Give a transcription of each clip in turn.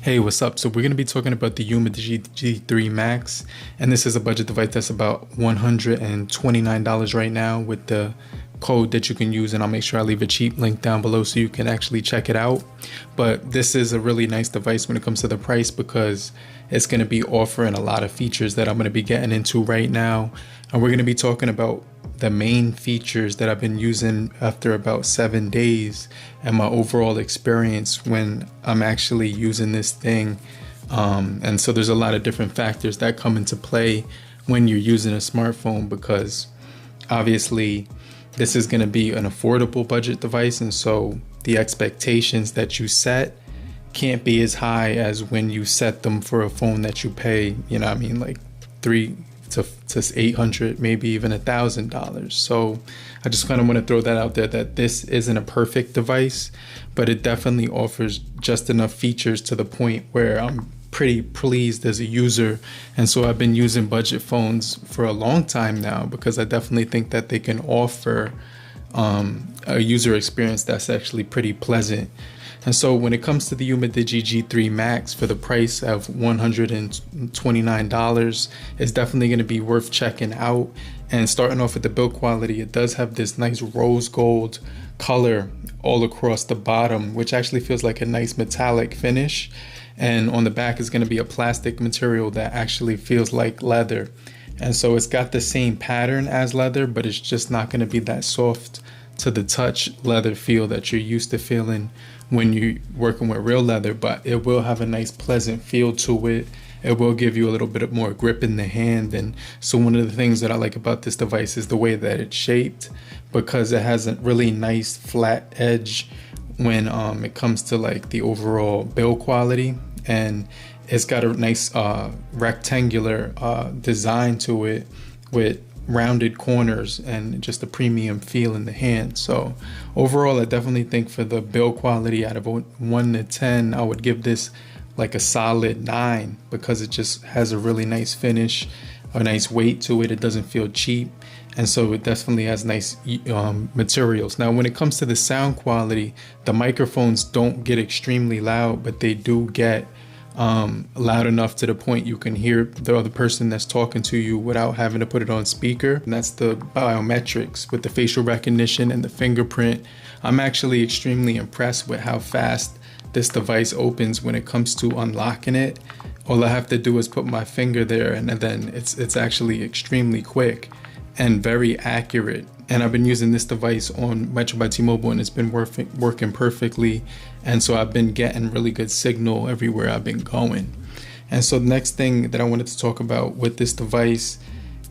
Hey, what's up? So we're going to be talking about the Umidigi G3 MAX, and this is a budget device that's about $129 right now with the code that you can use, and I'll make sure I leave a cheap link down below so you can actually check it out. But this is a really nice device when it comes to the price because it's going to be offering a lot of features that I'm going to be getting into right now, and we're going to be talking about the main features that I've been using after about 7 days and my overall experience when I'm actually using this thing. And so there's a lot of different factors that come into play when you're using a smartphone, because obviously this is going to be an affordable budget device, and so the expectations that you set can't be as high as when you set them for a phone that you pay, you know what I mean, like $300 to $800, maybe even $1,000. So I just kind of want to throw that out there, that this isn't a perfect device, but it definitely offers just enough features to the point where I'm pretty pleased as a user. And so I've been using budget phones for a long time now because I definitely think that they can offer a user experience that's actually pretty pleasant. And so when it comes to the Umidigi G3 MAX, for the price of $129, it's definitely going to be worth checking out. And starting off with the build quality, it does have this nice rose gold color all across the bottom, which actually feels like a nice metallic finish. And on the back is going to be a plastic material that actually feels like leather. And so it's got the same pattern as leather, but it's just not going to be that soft to the touch leather feel that you're used to feeling when you're working with real leather, but it will have a nice pleasant feel to it. It will give you a little bit more grip in the hand. And so one of the things that I like about this device is the way that it's shaped, because it has a really nice flat edge when it comes to like the overall build quality, and it's got a nice rectangular design to it with rounded corners and just a premium feel in the hand. So overall, I definitely think for the build quality, out of 1 to 10, I would give this like a solid 9, because it just has a really nice finish, a nice weight to it. It doesn't feel cheap, and so it definitely has nice materials. Now when it comes to the sound quality, the microphones don't get extremely loud, but they do get loud enough to the point you can hear the other person that's talking to you without having to put it on speaker. And that's the biometrics with the facial recognition and the fingerprint. I'm actually extremely impressed with how fast this device opens when it comes to unlocking it. All I have to do is put my finger there, and then it's actually extremely quick and very accurate. And I've been using this device on Metro by T-Mobile, and it's been working perfectly. And so I've been getting really good signal everywhere I've been going. And so the next thing that I wanted to talk about with this device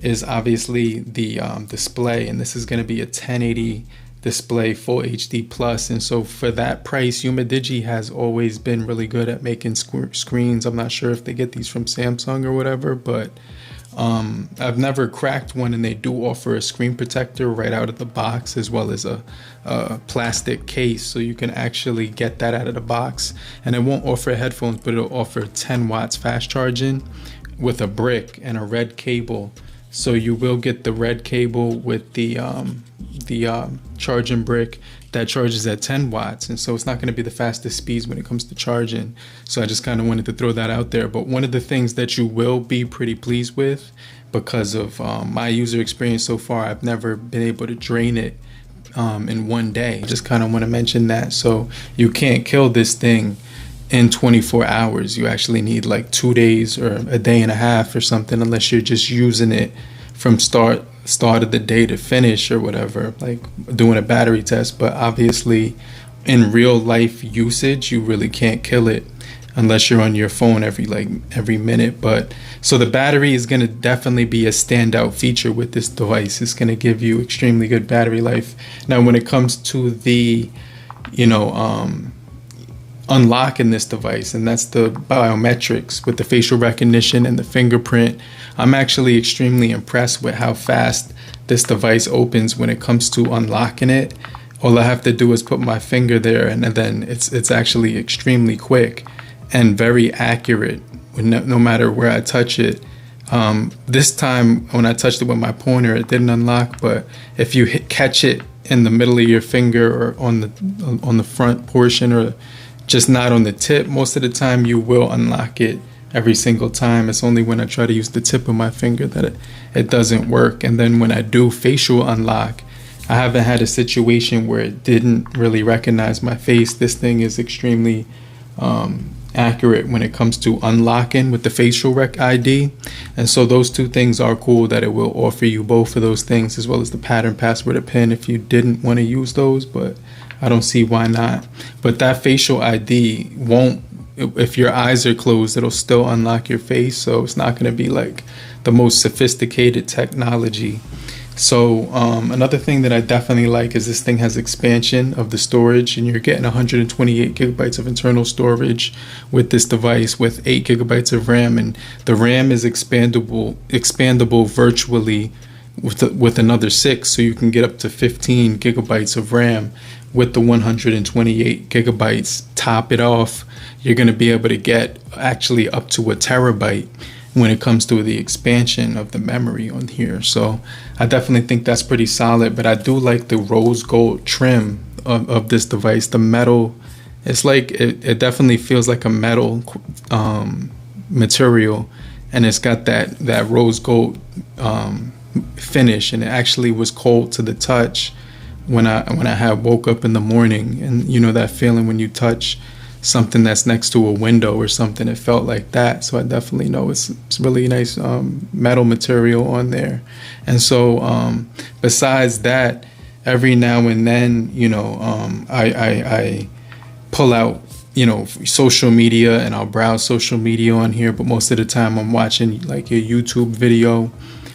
is obviously the display. And this is going to be a 1080 display, full HD plus. And so for that price, Umidigi has always been really good at making screens. I'm not sure if they get these from Samsung or whatever, but I've never cracked one, and they do offer a screen protector right out of the box, as well as a plastic case, so you can actually get that out of the box. And it won't offer headphones, but it'll offer 10 watts fast charging with a brick and a red cable. So you will get the red cable with the charging brick that charges at 10 watts. And so it's not going to be the fastest speeds when it comes to charging. So I just kind of wanted to throw that out there. But one of the things that you will be pretty pleased with, because of my user experience so far, I've never been able to drain it in one day. Just kind of want to mention that. So you can't kill this thing in 24 hours. You actually need like 2 days or a day and a half or something, unless you're just using it from start of the day to finish or whatever, like doing a battery test. But obviously in real life usage, you really can't kill it unless you're on your phone every minute. But so the battery is going to definitely be a standout feature with this device. It's going to give you extremely good battery life. Now when it comes to the unlocking this device, and that's the biometrics with the facial recognition and the fingerprint, I'm actually extremely impressed with how fast this device opens when it comes to unlocking it. All I have to do is put my finger there, and then it's actually extremely quick and very accurate no matter where I touch it. This time when I touched it with my pointer, it didn't unlock, but if you catch it in the middle of your finger or on the front portion, or just not on the tip. Most of the time you will unlock it every single time. It's only when I try to use the tip of my finger that it doesn't work. And then when I do facial unlock, I haven't had a situation where it didn't really recognize my face. This thing is extremely accurate when it comes to unlocking with the facial rec ID. And so those two things are cool, that it will offer you both of those things, as well as the pattern, password, or PIN if you didn't want to use those, but I don't see why not. But that facial ID won't, if your eyes are closed, it'll still unlock your face. So it's not going to be like the most sophisticated technology. So another thing that I definitely like is this thing has expansion of the storage, and you're getting 128 gigabytes of internal storage with this device with 8 gigabytes of RAM, and the RAM is expandable virtually with another 6, so you can get up to 15 gigabytes of RAM with the 128 gigabytes. Top it off, you're going to be able to get actually up to a terabyte when it comes to the expansion of the memory on here. So I definitely think that's pretty solid, but I do like the rose gold trim of this device. The metal, it's like, it definitely feels like a metal material, and it's got that rose gold finish, and it actually was cold to the touch when I had woke up in the morning, and you know that feeling when you touch something that's next to a window or something. It felt like that. So I definitely know it's really nice metal material on there. And so besides that, every now and then, you know, I pull out, you know, social media, and I'll browse social media on here, but most of the time I'm watching like a YouTube video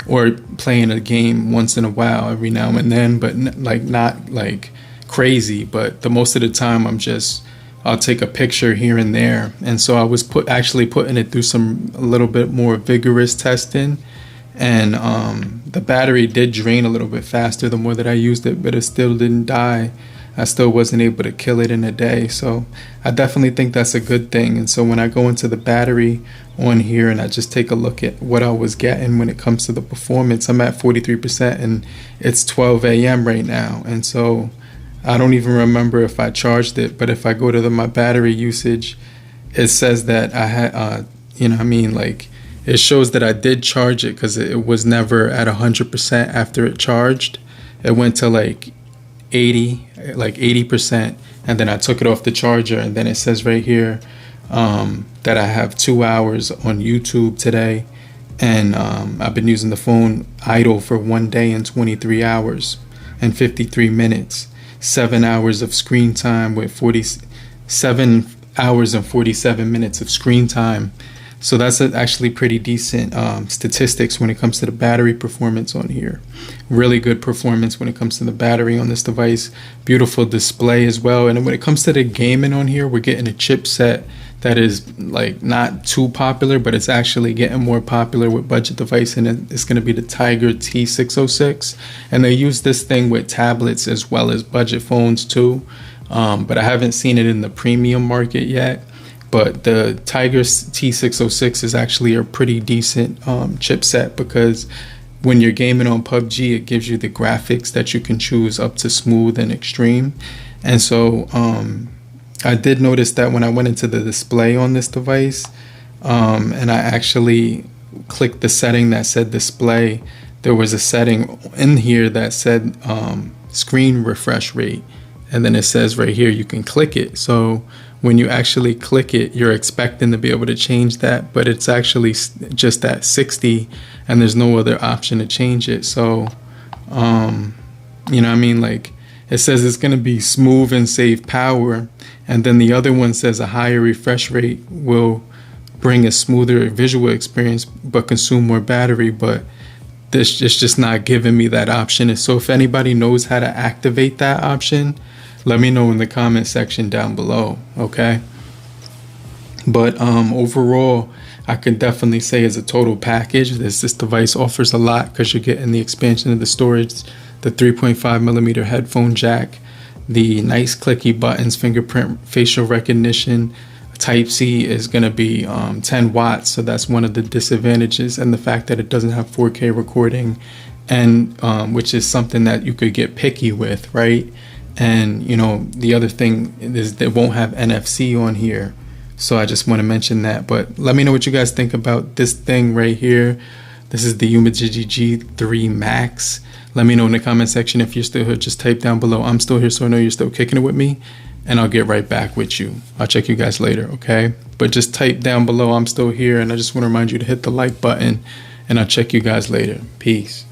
or playing a game once in a while, every now and then, but not like crazy. But the most of the time I'll take a picture here and there. And so I was actually putting it through a little bit more vigorous testing, and the battery did drain a little bit faster the more that I used it, but it still didn't die. I still wasn't able to kill it in a day. So I definitely think that's a good thing. And so when I go into the battery on here and I just take a look at what I was getting when it comes to the performance, I'm at 43%, and it's 12 a.m. right now. And so I don't even remember if I charged it, but if I go to my battery usage, it says that I had, you know what I mean, like it shows that I did charge it, because it was never at 100% after it charged. It went to like 80%, and then I took it off the charger, and then it says right here that I have 2 hours on YouTube today, and I've been using the phone idle for 1 day and 23 hours and 53 minutes. 7 hours of screen time with 47 hours and 47 minutes of screen time. So that's actually pretty decent statistics when it comes to the battery performance on here. Really good performance when it comes to the battery on this device. Beautiful display as well. And when it comes to the gaming on here, we're getting a chipset that is like not too popular, but it's actually getting more popular with budget device, and it's going to be the Tiger T606. And they use this thing with tablets as well as budget phones too, but I haven't seen it in the premium market yet. But the Tiger T606 is actually a pretty decent chipset, because when you're gaming on PUBG, it gives you the graphics that you can choose up to smooth and extreme. And so I did notice that when I went into the display on this device, and I actually clicked the setting that said display, there was a setting in here that said screen refresh rate, and then it says right here you can click it. So when you actually click it, you're expecting to be able to change that, but it's actually just at 60, and there's no other option to change it. So you know what I mean, like it says it's going to be smooth and save power, and then the other one says a higher refresh rate will bring a smoother visual experience but consume more battery. But this is just not giving me that option. And so if anybody knows how to activate that option, let me know in the comment section down below, okay? But overall, I could definitely say as a total package, this device offers a lot, because you're getting the expansion of the storage, the 3.5mm headphone jack, the nice clicky buttons, fingerprint facial recognition. Type-C is going to be 10 watts, so that's one of the disadvantages, and the fact that it doesn't have 4K recording, and which is something that you could get picky with, right? And you know, the other thing is they won't have NFC on here, so I just want to mention that. But let me know what you guys think about this thing right here. This is the Umidigi G3 MAX. Let me know in the comment section if you're still here. Just type down below I'm still here, so I know you're still kicking it with me, and I'll get right back with you. I'll check you guys later, okay? But just type down below I'm still here, and I just want to remind you to hit the like button, and I'll check you guys later. Peace.